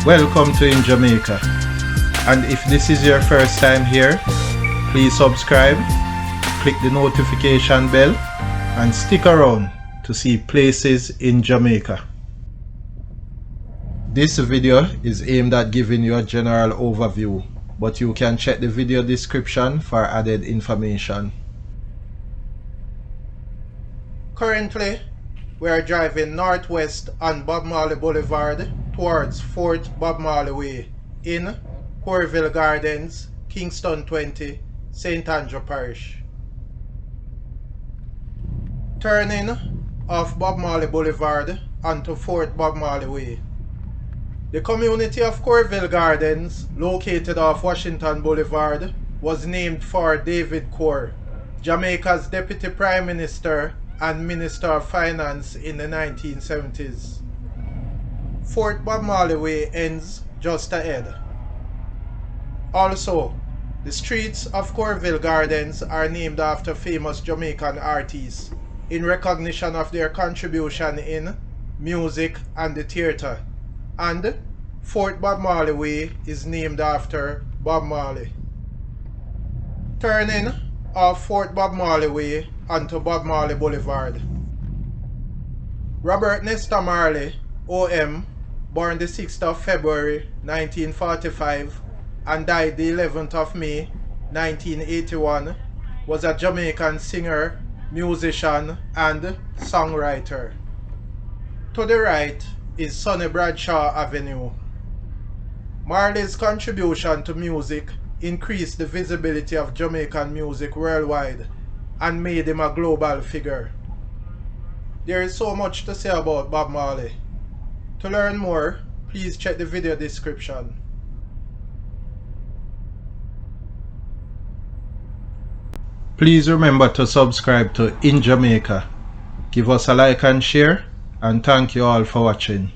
Welcome to InJamaica, and if this is your first time here, please subscribe, click the notification bell and stick around to see places in Jamaica. This video is aimed at giving you a general overview, but you can check the video description for added information. Currently, we are driving northwest on Bob Marley Boulevard towards Fort Bob Marley Way in Cooreville Gardens, Kingston 20, St. Andrew Parish. Turning off Bob Marley Boulevard onto Fort Bob Marley Way. The community of Cooreville Gardens, located off Washington Boulevard, was named for David Coore, Jamaica's Deputy Prime Minister and Minister of Finance in the 1970s. Fort Bob Marley Way ends just ahead. Also, the streets of Cooreville Gardens are named after famous Jamaican artists in recognition of their contribution in music and the theatre, and Fort Bob Marley Way is named after Bob Marley. Turning off Fort Bob Marley Way onto Bob Marley Boulevard. Robert Nesta Marley, OM, born the 6th of February 1945 and died the 11th of May 1981, was a Jamaican singer, musician and songwriter. To the right is Sonny Bradshaw Avenue. Marley's contribution to music increased the visibility of Jamaican music worldwide and made him a global figure. There is so much to say about Bob Marley. To learn more, please check the video description. Please remember to subscribe to InJamaica. Give us a like and share, and thank you all for watching.